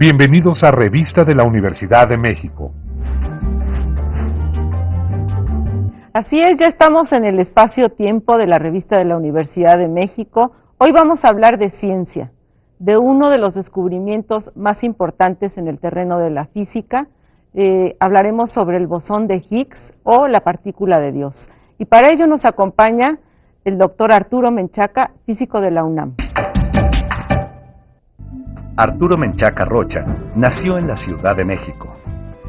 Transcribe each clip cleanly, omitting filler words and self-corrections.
Bienvenidos a Revista de la Universidad de México. Así es, ya estamos en el espacio-tiempo de la Revista de la Universidad de México. Hoy vamos a hablar de ciencia, de uno de los descubrimientos más importantes en el terreno de la física. Hablaremos sobre el bosón de Higgs o la partícula de Dios. Y para ello nos acompaña el doctor Arturo Menchaca, físico de la UNAM. Arturo Menchaca Rocha nació en la Ciudad de México.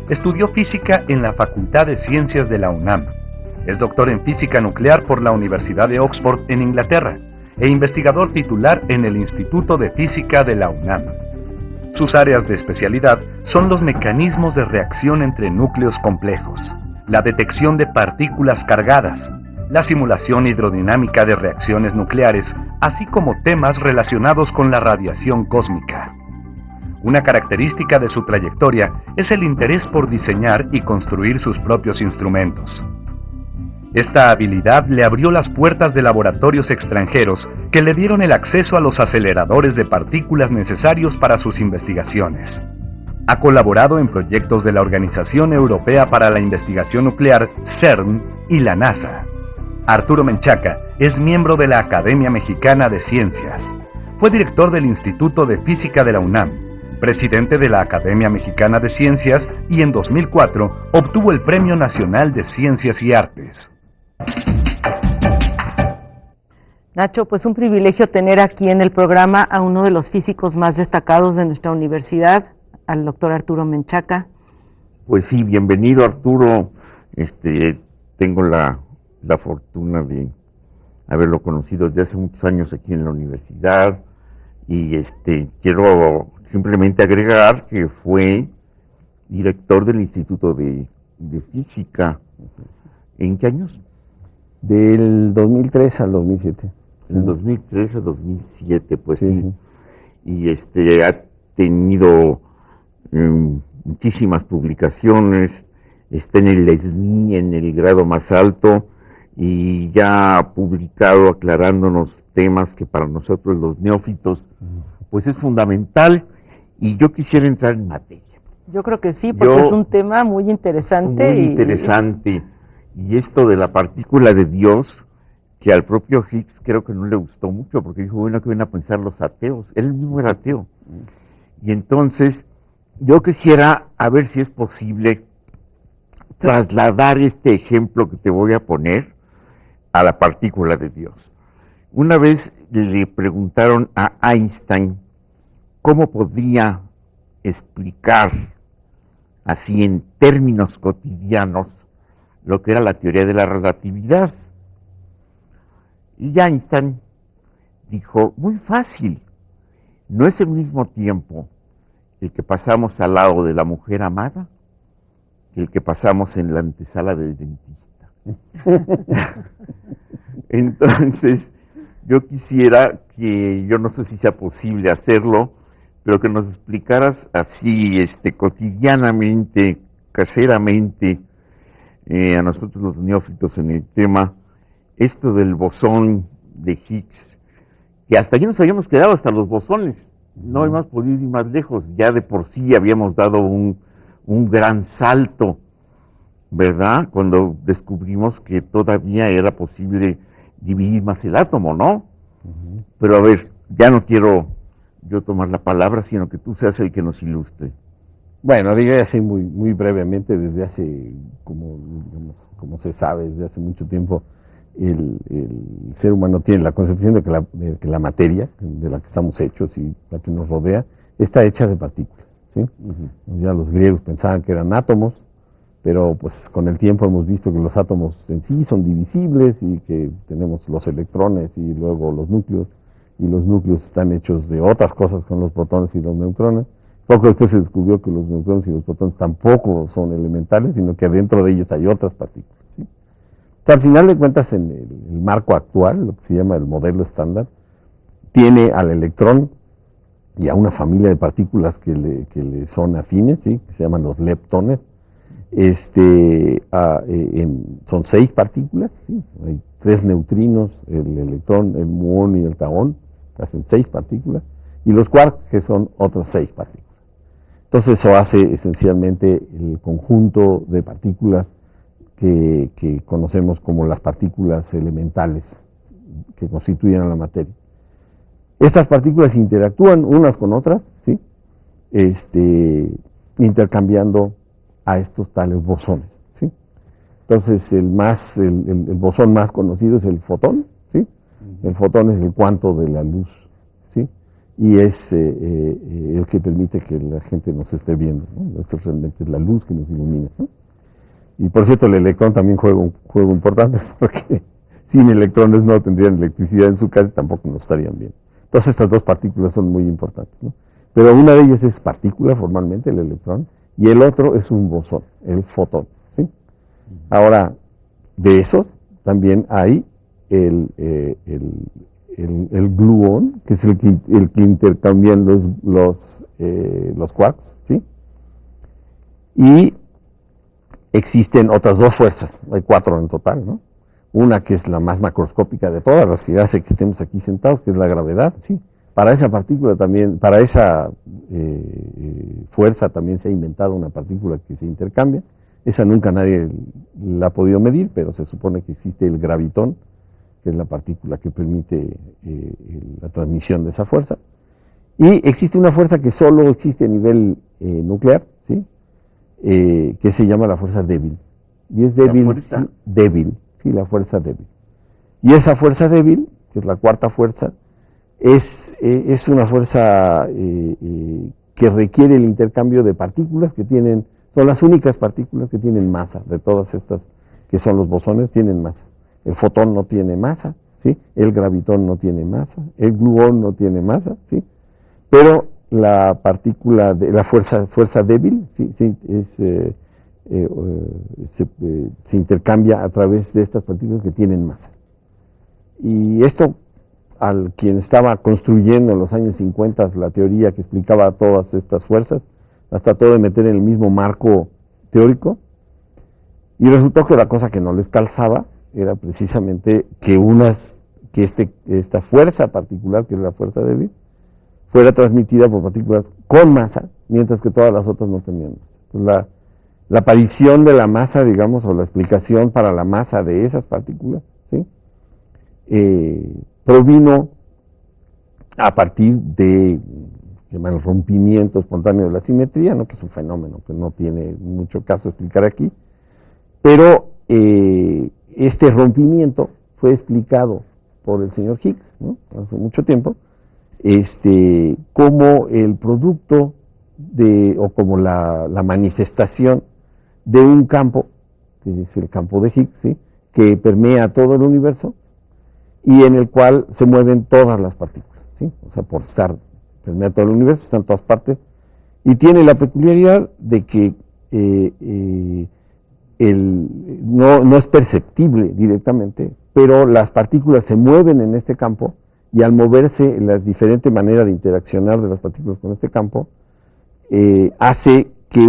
Estudió física en la Facultad de Ciencias de la UNAM. Es doctor en física nuclear por la Universidad de Oxford en Inglaterra e investigador titular en el Instituto de Física de la UNAM. Sus áreas de especialidad son los mecanismos de reacción entre núcleos complejos, la detección de partículas cargadas, la simulación hidrodinámica de reacciones nucleares, así como temas relacionados con la radiación cósmica. Una característica de su trayectoria es el interés por diseñar y construir sus propios instrumentos. Esta habilidad le abrió las puertas de laboratorios extranjeros que le dieron el acceso a los aceleradores de partículas necesarios para sus investigaciones. Ha colaborado en proyectos de la Organización Europea para la Investigación Nuclear, CERN, y la NASA. Arturo Menchaca es miembro de la Academia Mexicana de Ciencias. Fue director del Instituto de Física de la UNAM, presidente de la Academia Mexicana de Ciencias y en 2004 obtuvo el Premio Nacional de Ciencias y Artes. Nacho, pues un privilegio tener aquí en el programa a uno de los físicos más destacados de nuestra universidad, al doctor Arturo Menchaca. Pues sí, bienvenido Arturo. Tengo la fortuna de haberlo conocido desde hace muchos años aquí en la universidad y quiero simplemente agregar que fue director del Instituto de Física. ¿En qué años? Del 2003 al 2007. Del 2003 al 2007, pues sí. Y ha tenido muchísimas publicaciones, está en el SNI, en el grado más alto, y ya ha publicado aclarándonos temas que para nosotros los neófitos pues es fundamental, y yo quisiera entrar en materia. Yo creo que sí, porque es un tema muy interesante. Muy interesante, y esto de la partícula de Dios, que al propio Higgs creo que no le gustó mucho, porque dijo, bueno, ¿qué van a pensar los ateos? Él mismo era ateo. Y entonces, yo quisiera a ver si es posible trasladar este ejemplo que te voy a poner a la partícula de Dios. Una vez le preguntaron a Einstein cómo podía explicar así en términos cotidianos lo que era la teoría de la relatividad. Y Einstein dijo, muy fácil, no es el mismo tiempo el que pasamos al lado de la mujer amada que el que pasamos en la antesala del dentista. Entonces, yo quisiera que, yo no sé si sea posible hacerlo, pero que nos explicaras así, cotidianamente, caseramente, a nosotros los neófitos en el tema, esto del bosón de Higgs, que hasta allí nos habíamos quedado, hasta los bosones, no hemos podido ir más lejos, ya de por sí habíamos dado un gran salto, ¿verdad? Cuando descubrimos que todavía era posible dividir más el átomo, ¿no? Pero a ver, ya no quiero yo tomar la palabra, sino que tú seas el que nos ilustre. Bueno, diré así muy brevemente, desde hace, como se sabe, desde hace mucho tiempo, el ser humano tiene la concepción de que la materia, de la que estamos hechos y la que nos rodea, está hecha de partículas, ¿sí? Ya los griegos pensaban que eran átomos, pero pues con el tiempo hemos visto que los átomos en sí son divisibles y que tenemos los electrones y luego los núcleos, y los núcleos están hechos de otras cosas con los protones y los neutrones. Poco después se descubrió que los neutrones y los protones tampoco son elementales, sino que dentro de ellos hay otras partículas, ¿sí? Al final de cuentas, en el marco actual, lo que se llama el modelo estándar, tiene al electrón y a una familia de partículas que le son afines, ¿sí? Que se llaman los leptones. Son 6 partículas, ¿sí? Hay 3 neutrinos, el electrón, el muón y el tagón, que hacen 6 partículas, y los quarks, que son otras 6 partículas. Entonces eso hace esencialmente el conjunto de partículas que conocemos como las partículas elementales que constituyen a la materia. Estas partículas interactúan unas con otras, ¿sí? Intercambiando a estos tales bosones, ¿sí? Entonces el bosón más conocido es el fotón, ¿sí? El fotón es el cuanto de la luz, ¿sí? Y es el que permite que la gente nos esté viendo, ¿no? Esto realmente es la luz que nos ilumina, ¿no? Y por cierto, el electrón también juega un juego importante, porque sin electrones no tendrían electricidad en su casa y tampoco nos estarían bien. Entonces estas dos partículas son muy importantes, ¿no? Pero una de ellas es partícula formalmente, el electrón, y el otro es un bosón, el fotón, ¿sí? Ahora, de esos también hay el gluón, que es el que intercambian los quarks, ¿sí? Y existen otras dos fuerzas, hay 4 en total, ¿no? Una que es la más macroscópica de todas las que hace que estemos aquí sentados, que es la gravedad, ¿sí? Para esa partícula también, para esa fuerza también se ha inventado una partícula que se intercambia. Esa nunca nadie la ha podido medir, pero se supone que existe el gravitón, que es la partícula que permite la transmisión de esa fuerza. Y existe una fuerza que solo existe a nivel nuclear, ¿sí? Que se llama la fuerza débil. Y es débil, débil, sí, la fuerza débil. Y esa fuerza débil, que es la cuarta fuerza, es una fuerza que requiere el intercambio de partículas que tienen, son las únicas partículas que tienen masa, de todas estas que son los bosones, tienen masa. El fotón no tiene masa, ¿sí? El gravitón no tiene masa, el gluón no tiene masa, ¿sí? Pero la partícula de la fuerza débil, ¿sí? Se intercambia a través de estas partículas que tienen masa. Y esto, al quien estaba construyendo en los años 50 la teoría que explicaba todas estas fuerzas, las trató de meter en el mismo marco teórico, y resultó que la cosa que no les calzaba era precisamente que esta fuerza particular, que es la fuerza débil, fuera transmitida por partículas con masa, mientras que todas las otras no tenían masa. Entonces, la aparición de la masa, digamos, o la explicación para la masa de esas partículas, ¿sí? Provino a partir de el rompimiento espontáneo de la simetría, ¿no? Que es un fenómeno que no tiene mucho caso explicar aquí, pero este rompimiento fue explicado por el señor Higgs, ¿no? Hace mucho tiempo, como el producto o como la manifestación de un campo, que es el campo de Higgs, ¿sí? Que permea todo el universo y en el cual se mueven todas las partículas, ¿sí? O sea, por permea todo el universo, está en todas partes, y tiene la peculiaridad de que no es perceptible directamente, pero las partículas se mueven en este campo, y al moverse, las diferentes maneras de interaccionar de las partículas con este campo, hace que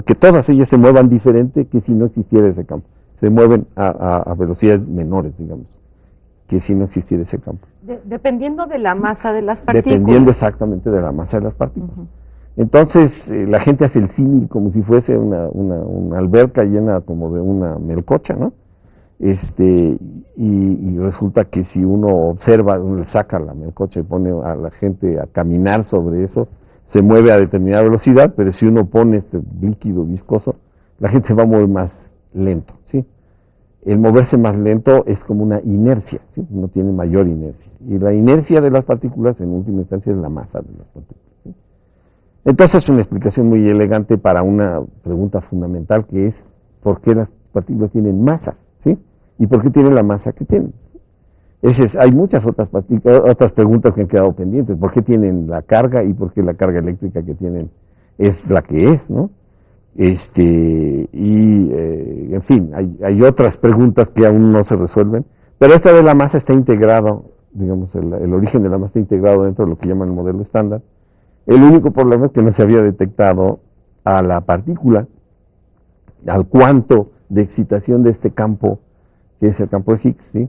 que todas ellas se muevan diferente que si no existiera ese campo. Se mueven a velocidades menores, digamos, que si no existiera ese campo. Dependiendo de la masa de las partículas. Dependiendo exactamente de la masa de las partículas. Entonces, la gente hace el símil como si fuese una alberca llena como de una melcocha, ¿no? Y resulta que si uno observa, uno le saca la melcocha y pone a la gente a caminar sobre eso, se mueve a determinada velocidad, pero si uno pone este líquido viscoso, la gente se va a mover más lento, ¿sí? El moverse más lento es como una inercia, ¿sí? No tiene mayor inercia. Y la inercia de las partículas, en última instancia, es la masa de las partículas, ¿sí? Entonces, es una explicación muy elegante para una pregunta fundamental, que es ¿por qué las partículas tienen masa? ¿Sí? ¿Y por qué tienen la masa que tienen? Hay muchas otras preguntas que han quedado pendientes. ¿Por qué tienen la carga y por qué la carga eléctrica que tienen es la que es, ¿no? En fin, hay otras preguntas que aún no se resuelven, pero esta de la masa está integrado, digamos, el origen de la masa está integrado dentro de lo que llaman el modelo estándar. El único problema es que no se había detectado a la partícula, al cuanto de excitación de este campo, que es el campo de Higgs, ¿sí?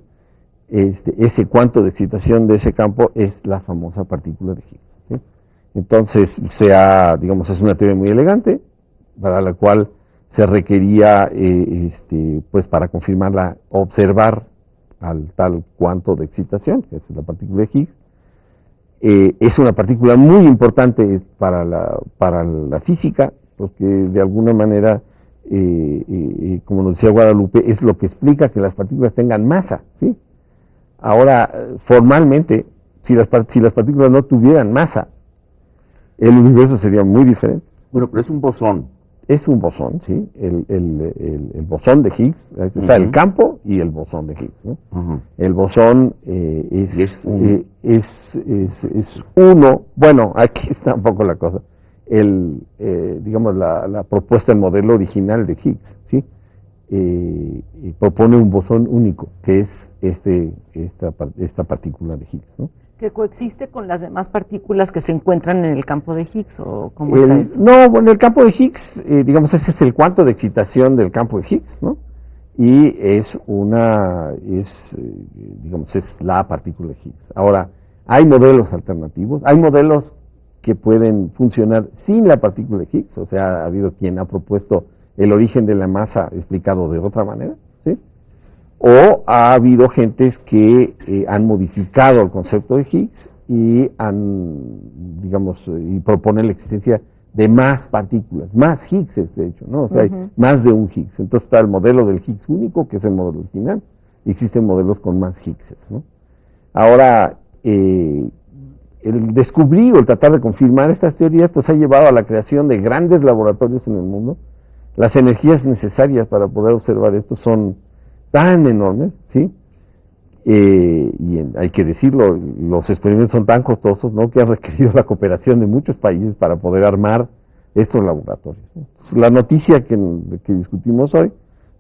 Ese cuanto de excitación de ese campo es la famosa partícula de Higgs, ¿sí? Entonces, digamos, es una teoría muy elegante, para la cual se requería, pues para confirmarla, observar al tal cuanto de excitación, que es la partícula de Higgs. Es una partícula muy importante para la física, porque de alguna manera, como nos decía Guadalupe, es lo que explica que las partículas tengan masa, ¿sí? Ahora, formalmente, si las partículas no tuvieran masa, el universo sería muy diferente. Bueno, pero es un bosón. Es un bosón, ¿sí? El bosón de Higgs, está el campo y el bosón de Higgs, ¿no? El bosón es uno, bueno, aquí está un poco la cosa, digamos, la propuesta, el modelo original de Higgs, ¿sí? Propone un bosón único, que es esta partícula de Higgs, ¿no? ¿Que coexiste con las demás partículas que se encuentran en el campo de Higgs, o cómo está eso? No, bueno, el campo de Higgs, digamos, ese es el cuanto de excitación del campo de Higgs, ¿no? Y digamos, es la partícula de Higgs. Ahora, hay modelos alternativos, hay modelos que pueden funcionar sin la partícula de Higgs, o sea, ha habido quien ha propuesto el origen de la masa explicado de otra manera, ¿sí? O ha habido gentes que han modificado el concepto de Higgs y y proponen la existencia de más partículas, más Higgses, de hecho, ¿no? O sea, hay más de un Higgs. Entonces está el modelo del Higgs único, que es el modelo original, y existen modelos con más Higgses, ¿no? Ahora, el descubrir o el tratar de confirmar estas teorías, pues ha llevado a la creación de grandes laboratorios en el mundo. Las energías necesarias para poder observar esto son tan enormes, ¿sí? Hay que decirlo, los experimentos son tan costosos, ¿no?, que han requerido la cooperación de muchos países para poder armar estos laboratorios, ¿no? La noticia que discutimos hoy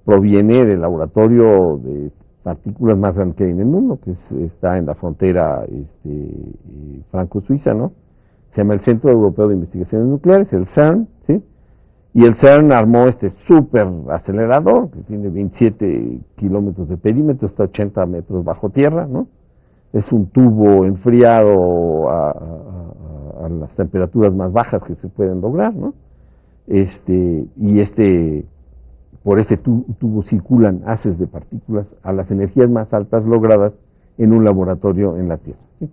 proviene del laboratorio de partículas más grande que hay en el mundo, que está en la frontera franco-suiza, ¿no? Se llama el Centro Europeo de Investigaciones Nucleares, el CERN, ¿sí? Y el CERN armó este súper acelerador, que tiene 27 kilómetros de perímetro, está a 80 metros bajo tierra, ¿no? Es un tubo enfriado a las temperaturas más bajas que se pueden lograr, ¿no? Por este tubo circulan haces de partículas a las energías más altas logradas en un laboratorio en la Tierra, ¿sí?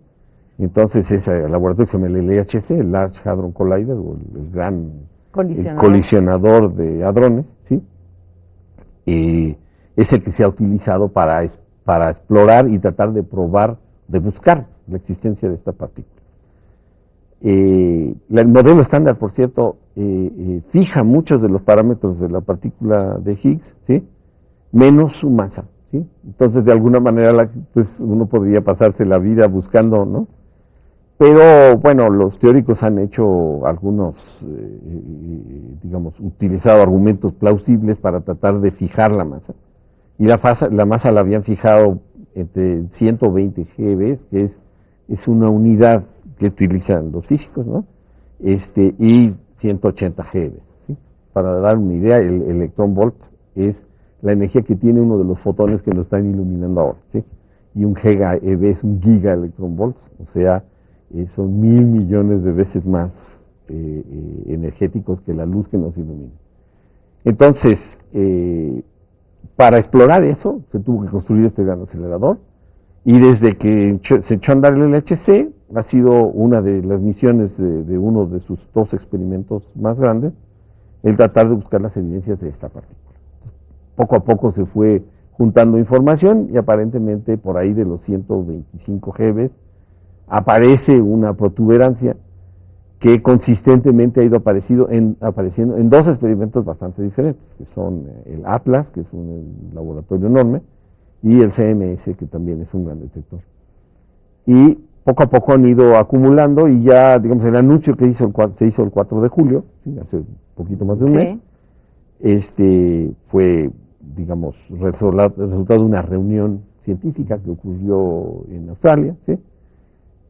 Entonces ese laboratorio se llama el LHC, el Large Hadron Collider, o el gran colisionador de hadrones, ¿sí? Es el que se ha utilizado para explorar y tratar de probar, de buscar la existencia de esta partícula. El modelo estándar, por cierto, fija muchos de los parámetros de la partícula de Higgs, ¿sí?, menos su masa, ¿sí? Entonces, de alguna manera, pues uno podría pasarse la vida buscando, ¿no? Pero, bueno, los teóricos han hecho algunos, utilizado argumentos plausibles para tratar de fijar la masa. Y la masa la habían fijado entre 120 GeV, que es una unidad que utilizan los físicos, ¿no? Y 180 GeV, ¿sí? Para dar una idea, el electrón volt es la energía que tiene uno de los fotones que lo están iluminando ahora, ¿sí? Y un GeV es un giga electrón volt, o sea, son 1.000 millones de veces más energéticos que la luz que nos ilumina. Entonces, para explorar eso, se tuvo que construir este gran acelerador, y desde que se echó a andar el LHC, ha sido una de las misiones de uno de sus dos experimentos más grandes, el tratar de buscar las evidencias de esta partícula. Poco a poco se fue juntando información, y aparentemente por ahí de los 125 GeV aparece una protuberancia que consistentemente ha ido apareciendo en dos experimentos bastante diferentes, que son el ATLAS, que es un laboratorio enorme, y el CMS, que también es un gran detector. Y poco a poco han ido acumulando, y ya, digamos, el anuncio que se hizo el 4 de julio, ¿sí?, hace un poquito más de un mes, fue, digamos, resultado de una reunión científica que ocurrió en Australia, ¿sí?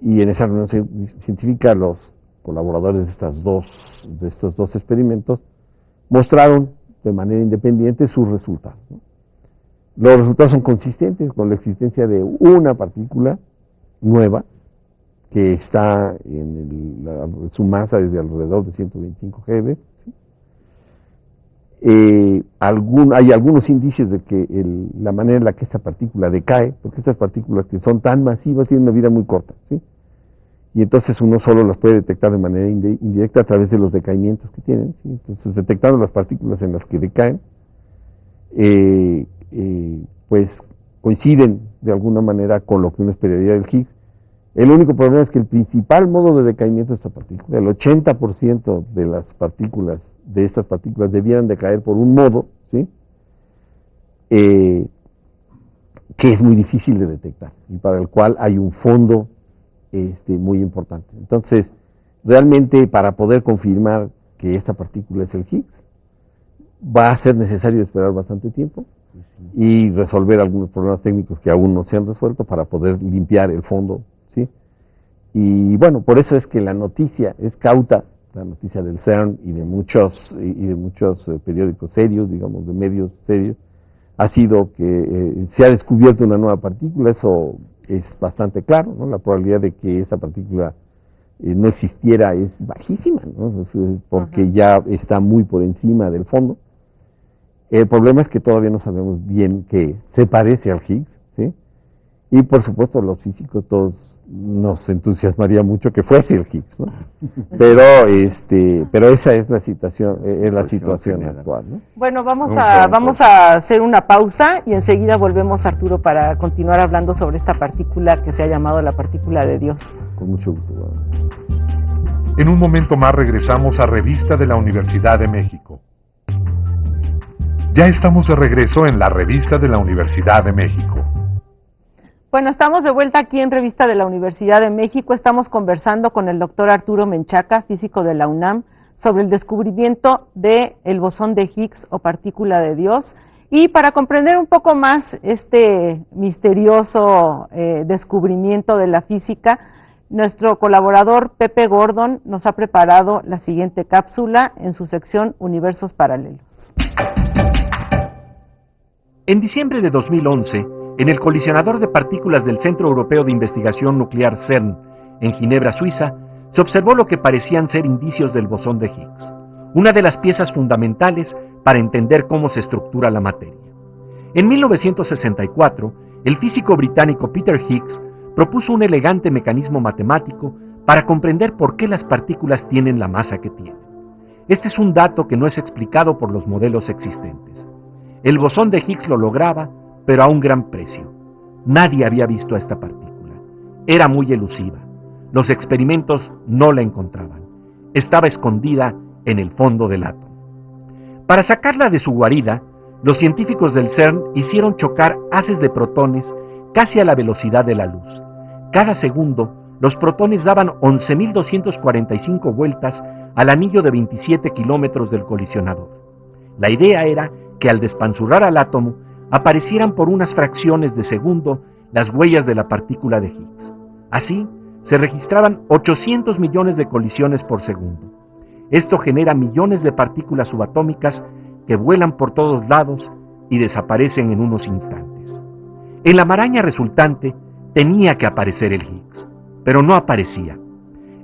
Y en esa reunión científica los colaboradores de estos dos experimentos mostraron de manera independiente sus resultados, ¿no? Los resultados son consistentes con la existencia de una partícula nueva que está su masa es de alrededor de 125 GeV. ¿Sí? Hay algunos indicios de que la manera en la que esta partícula decae, porque estas partículas que son tan masivas tienen una vida muy corta, ¿sí? Y entonces uno solo las puede detectar de manera indirecta a través de los decaimientos que tienen, ¿sí? Entonces, detectando las partículas en las que decaen, pues coinciden de alguna manera con lo que uno esperaría del Higgs. El único problema es que el principal modo de decaimiento de esta partícula, el 80% de las partículas, de estas partículas debieran decaer por un modo, ¿sí? Que es muy difícil de detectar y para el cual hay un fondo muy importante. Entonces, realmente para poder confirmar que esta partícula es el Higgs, va a ser necesario esperar bastante tiempo y resolver algunos problemas técnicos que aún no se han resuelto para poder limpiar el fondo, ¿sí? Y bueno, por eso es que la noticia es cauta, la noticia del CERN y de muchos periódicos serios, digamos, de medios serios, ha sido que se ha descubierto una nueva partícula. Eso es bastante claro, ¿no? La probabilidad de que esa partícula no existiera es bajísima, ¿no? Porque ya está muy por encima del fondo. El problema es que todavía no sabemos bien qué se parece al Higgs, ¿sí? Y por supuesto los físicos todos nos entusiasmaría mucho que fuese el Higgs, ¿no? Pero esa es la situación actual, ¿no? Bueno, vamos a hacer una pausa y enseguida volvemos, Arturo, para continuar hablando sobre esta partícula que se ha llamado la partícula de Dios. Con mucho gusto. En un momento más regresamos a Revista de la Universidad de México. Ya estamos de regreso en la Revista de la Universidad de México. Bueno, estamos de vuelta aquí en Revista de la Universidad de México. Estamos conversando con el doctor Arturo Menchaca, físico de la UNAM, sobre el descubrimiento del bosón de Higgs o partícula de Dios. Y para comprender un poco más este misterioso descubrimiento de la física, nuestro colaborador Pepe Gordon nos ha preparado la siguiente cápsula en su sección Universos Paralelos. En diciembre de 2011, en el colisionador de partículas del Centro Europeo de Investigación Nuclear CERN, en Ginebra, Suiza, se observó lo que parecían ser indicios del bosón de Higgs, una de las piezas fundamentales para entender cómo se estructura la materia. En 1964, el físico británico Peter Higgs propuso un elegante mecanismo matemático para comprender por qué las partículas tienen la masa que tienen. Este es un dato que no es explicado por los modelos existentes. El bosón de Higgs lo lograba, pero a un gran precio. Nadie había visto a esta partícula. Era muy elusiva. Los experimentos no la encontraban. Estaba escondida en el fondo del átomo. Para sacarla de su guarida, los científicos del CERN hicieron chocar haces de protones casi a la velocidad de la luz. Cada segundo, los protones daban 11.245 vueltas al anillo de 27 kilómetros del colisionador. La idea era que al despanzurrar al átomo, aparecieran por unas fracciones de segundo las huellas de la partícula de Higgs. Así, se registraban 800 millones de colisiones por segundo. Esto genera millones de partículas subatómicas que vuelan por todos lados y desaparecen en unos instantes. En la maraña resultante tenía que aparecer el Higgs, pero no aparecía.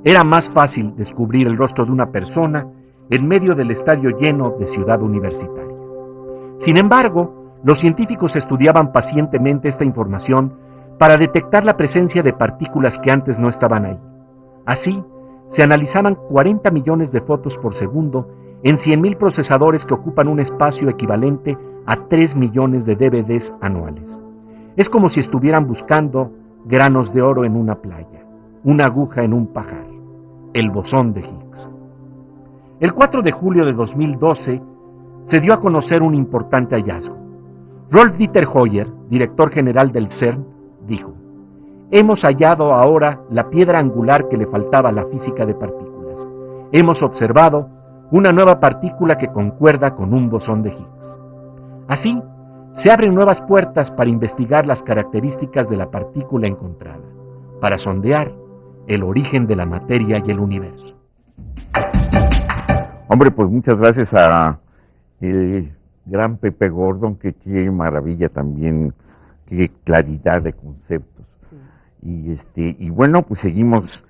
Era más fácil descubrir el rostro de una persona en medio del estadio lleno de Ciudad Universitaria. Sin embargo, los científicos estudiaban pacientemente esta información para detectar la presencia de partículas que antes no estaban ahí. Así, se analizaban 40 millones de fotos por segundo en 100.000 procesadores que ocupan un espacio equivalente a 3 millones de DVDs anuales. Es como si estuvieran buscando granos de oro en una playa, una aguja en un pajar, el bosón de Higgs. El 4 de julio de 2012 se dio a conocer un importante hallazgo. Rolf Dieter Hoyer, director general del CERN, dijo: hemos hallado ahora la piedra angular que le faltaba a la física de partículas. Hemos observado una nueva partícula que concuerda con un bosón de Higgs. Así, se abren nuevas puertas para investigar las características de la partícula encontrada, para sondear el origen de la materia y el universo. Hombre, pues muchas gracias a el gran Pepe Gordon, que qué maravilla también, qué claridad de conceptos. Y bueno, pues seguimos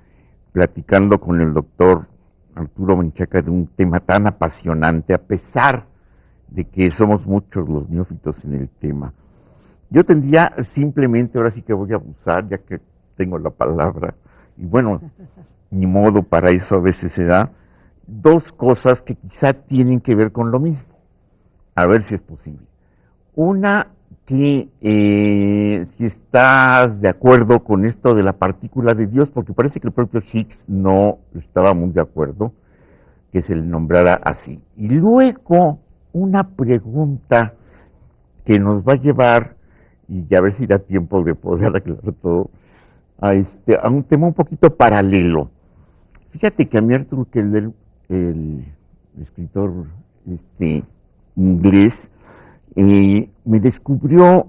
platicando con el doctor Arturo Menchaca de un tema tan apasionante, a pesar de que somos muchos los neófitos en el tema. Yo tendría simplemente, ahora sí que voy a abusar, ya que tengo la palabra, y bueno, ni modo, para eso a veces se da, dos cosas que quizá tienen que ver con lo mismo, a ver si es posible. Una, que si estás de acuerdo con esto de la partícula de Dios, porque parece que el propio Higgs no estaba muy de acuerdo que se le nombrara así. Y luego, una pregunta que nos va a llevar, y a ver si da tiempo de poder aclarar todo, a un tema un poquito paralelo. Fíjate que a mí Arthur Keller, el escritor inglés, me descubrió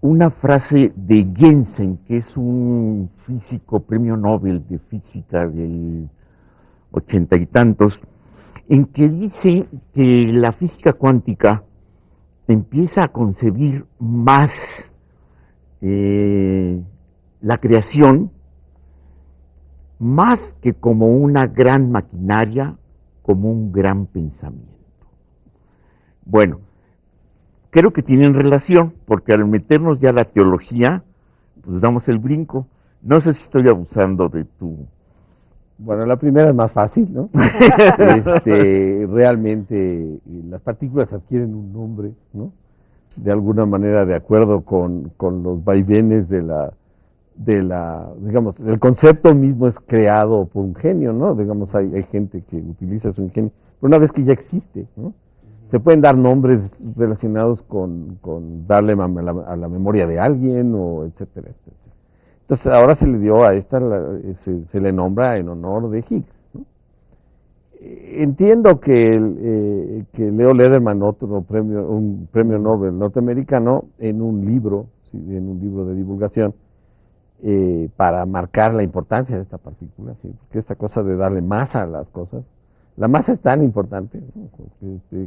una frase de Jensen, que es un físico premio Nobel de física del 80 y tantos, en que dice que la física cuántica empieza a concebir más la creación, más que como una gran maquinaria, como un gran pensamiento. Bueno, creo que tienen relación, porque al meternos ya a la teología, pues damos el brinco. No sé si estoy abusando de tu... Bueno, la primera es más fácil, ¿no? Realmente las partículas adquieren un nombre, ¿no? De alguna manera, de acuerdo con los vaivenes digamos, el concepto mismo es creado por un genio, ¿no? Digamos, hay gente que utiliza su ingenio, pero una vez que ya existe, ¿no? Se pueden dar nombres relacionados con darle a la memoria de alguien, o etcétera, etcétera. Entonces, ahora se le dio a esta, se le nombra en honor de Higgs, ¿no? Entiendo que Leo Lederman, un premio Nobel norteamericano, en un libro de divulgación, para marcar la importancia de esta partícula, ¿sí? Porque esta cosa de darle masa a las cosas, la masa es tan importante, ¿no?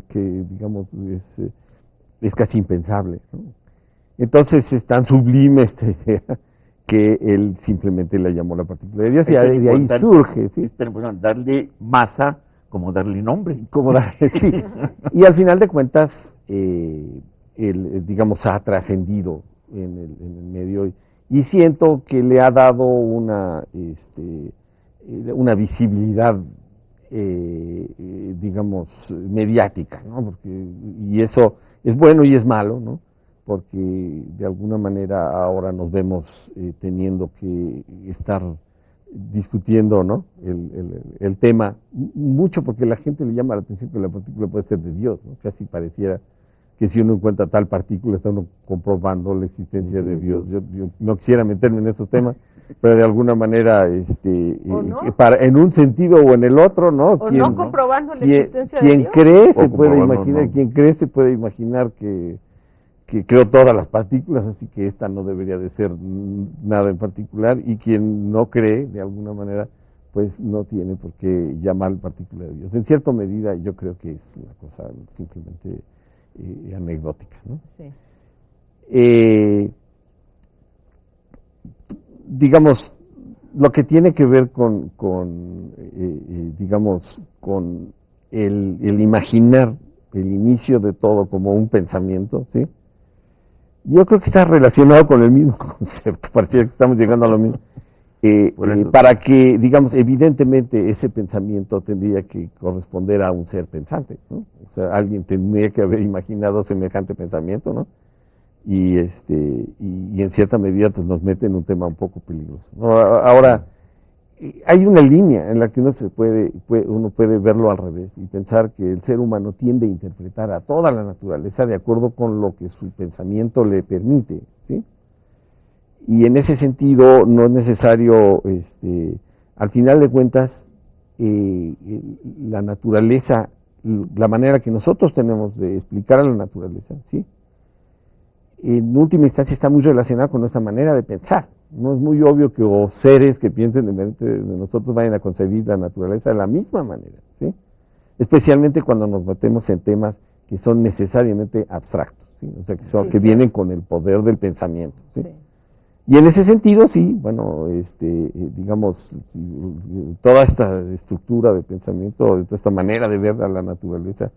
que digamos es casi impensable, ¿no? Entonces es tan sublime esta idea que él simplemente la llamó la partícula de Dios, y de ahí surge, ¿sí? Darle masa como darle nombre. Sí. Y al final de cuentas, digamos, ha trascendido en el medio, y siento que le ha dado una visibilidad, digamos, mediática, ¿no? Y eso es bueno y es malo, ¿no? Porque de alguna manera ahora nos vemos teniendo que estar discutiendo, ¿no? el tema, mucho porque la gente le llama la atención que la partícula puede ser de Dios, ¿no? Casi pareciera que si uno encuentra tal partícula está uno comprobando la existencia de Dios. Yo no quisiera meterme en esos temas, pero de alguna manera, no? en un sentido o en el otro, ¿no? O no comprobando la existencia de Dios. Quien cree se puede imaginar que creó todas las partículas, así que esta no debería de ser nada en particular, y quien no cree, de alguna manera, pues no tiene por qué llamar partícula de Dios. En cierta medida yo creo que es una cosa simplemente anecdótica, ¿no? Sí. Digamos, lo que tiene que ver digamos, con el imaginar el inicio de todo como un pensamiento, ¿sí? Yo creo que está relacionado con el mismo concepto, parece que estamos llegando a lo mismo. Para que, digamos, evidentemente ese pensamiento tendría que corresponder a un ser pensante, ¿no? O sea, alguien tendría que haber imaginado semejante pensamiento, ¿no? Y en cierta medida pues nos mete en un tema un poco peligroso, ¿no? Ahora, hay una línea en la que uno puede verlo al revés y pensar que el ser humano tiende a interpretar a toda la naturaleza de acuerdo con lo que su pensamiento le permite, ¿sí? Y en ese sentido no es necesario, al final de cuentas, la naturaleza, la manera que nosotros tenemos de explicar a la naturaleza, ¿sí? En última instancia está muy relacionada con nuestra manera de pensar. No es muy obvio que seres que piensen de nosotros vayan a concebir la naturaleza de la misma manera, ¿sí? Especialmente cuando nos metemos en temas que son necesariamente abstractos, ¿sí? O sea, que vienen con el poder del pensamiento, ¿sí? Y en ese sentido, sí, bueno, digamos, toda esta estructura de pensamiento, toda esta manera de ver a la naturaleza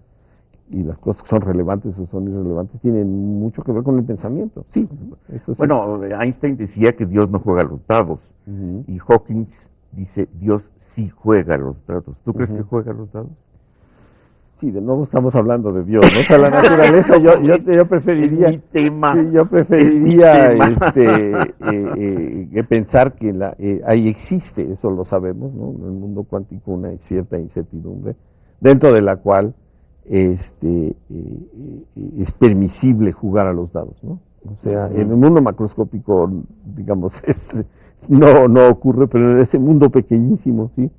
y las cosas que son relevantes o son irrelevantes tienen mucho que ver con el pensamiento, sí. Eso sí. Bueno, Einstein decía que Dios no juega a los dados, y Hawking dice Dios sí juega a los dados. ¿Tú crees que juega a los dados? Sí, de nuevo estamos hablando de Dios, ¿no? O sea, la naturaleza, yo preferiría, Es mi tema. sí, yo preferiría pensar que ahí existe, eso lo sabemos, ¿no? En el mundo cuántico una cierta incertidumbre, dentro de la cual es permisible jugar a los dados, ¿no? O sea, en el mundo macroscópico, digamos, no ocurre, pero en ese mundo pequeñísimo, sí,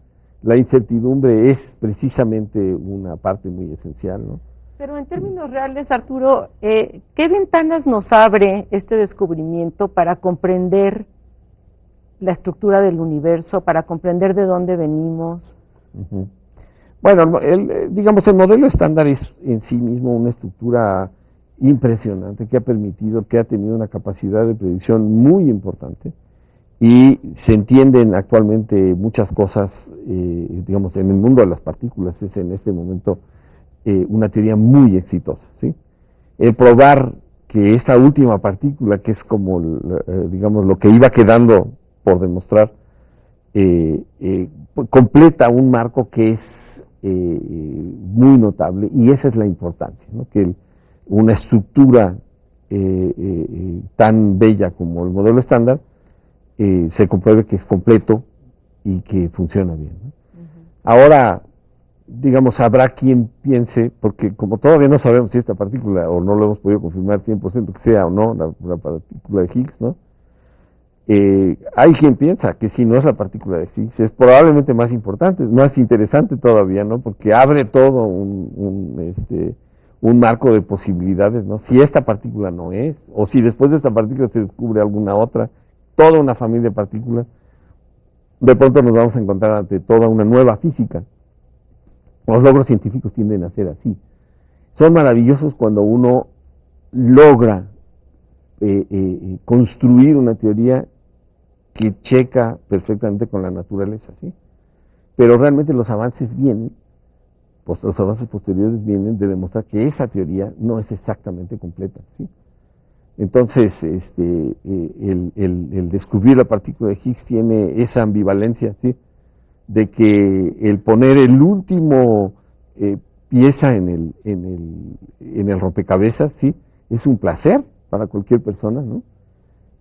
la incertidumbre es precisamente una parte muy esencial, ¿no? Pero en términos reales, Arturo, ¿qué ventanas nos abre este descubrimiento para comprender la estructura del universo, para comprender de dónde venimos? Bueno, digamos, el modelo estándar es en sí mismo una estructura impresionante que ha tenido una capacidad de predicción muy importante. Y se entienden actualmente muchas cosas, digamos, en el mundo de las partículas es en este momento una teoría muy exitosa, ¿sí? El probar que esta última partícula, que es como, digamos, lo que iba quedando por demostrar, completa un marco que es muy notable, y esa es la importancia, ¿no? Que una estructura tan bella como el modelo estándar se compruebe que es completo y que funciona bien, ¿no? Ahora, digamos, habrá quien piense, porque como todavía no sabemos si esta partícula, o no lo hemos podido confirmar 100% que sea o no la partícula de Higgs, ¿no? Hay quien piensa que si no es la partícula de Higgs, es probablemente más importante, más interesante todavía, ¿no? Porque abre todo un marco de posibilidades, ¿no? Si esta partícula no es, o si después de esta partícula se descubre alguna otra, toda una familia de partículas, de pronto nos vamos a encontrar ante toda una nueva física. Los logros científicos tienden a ser así. Son maravillosos cuando uno logra construir una teoría que checa perfectamente con la naturaleza, ¿sí? Pero realmente los avances posteriores vienen de demostrar que esa teoría no es exactamente completa, ¿sí? Entonces, el descubrir la partícula de Higgs tiene esa ambivalencia, ¿sí? De que el poner el último pieza en el rompecabezas, ¿sí? Es un placer para cualquier persona, ¿no?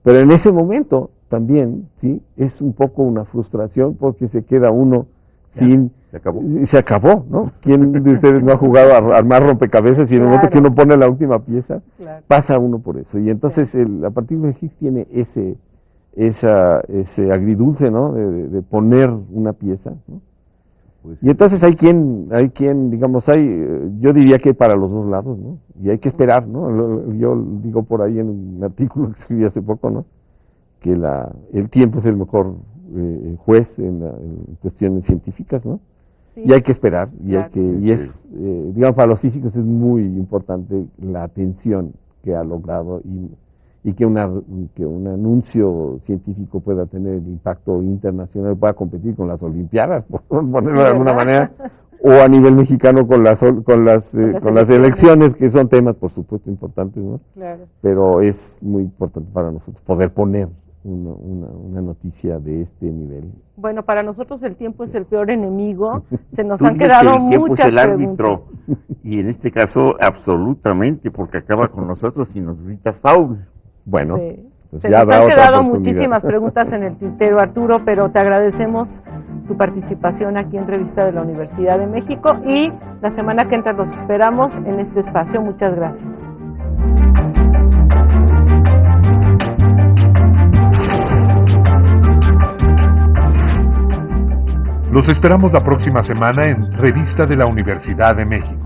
Pero en ese momento también, ¿sí? Es un poco una frustración porque se queda uno sin... Se acabó, ¿no? ¿Quién de ustedes no ha jugado a armar rompecabezas y en el momento que uno pone la última pieza, pasa uno por eso? Y entonces la partícula de Higgs tiene ese agridulce, ¿no? De poner una pieza, ¿no? Pues, y entonces hay quien, digamos, yo diría que para los dos lados, ¿no? Y hay que esperar, ¿no? Yo digo por ahí en un artículo que escribí hace poco, ¿no? Que el tiempo es el mejor juez en cuestiones científicas, ¿no? Sí. Y hay que esperar, digamos, para los físicos es muy importante la atención que ha logrado y que un anuncio científico pueda tener el impacto internacional, pueda competir con las Olimpiadas, por ponerlo de alguna manera, o a nivel mexicano con las elecciones, que son temas, por supuesto, importantes, ¿no? Claro. Pero es muy importante para nosotros poder poner una noticia de este nivel. Bueno, para nosotros el tiempo es el peor enemigo. Se nos han quedado muchas preguntas. Y en este caso, absolutamente, porque acaba con nosotros y nos grita foul. Bueno, sí. Pues se nos han quedado muchísimas preguntas en el tintero, Arturo, pero te agradecemos tu participación aquí en Revista de la Universidad de México y la semana que entra los esperamos en este espacio. Muchas gracias. Los esperamos la próxima semana en Revista de la Universidad de México.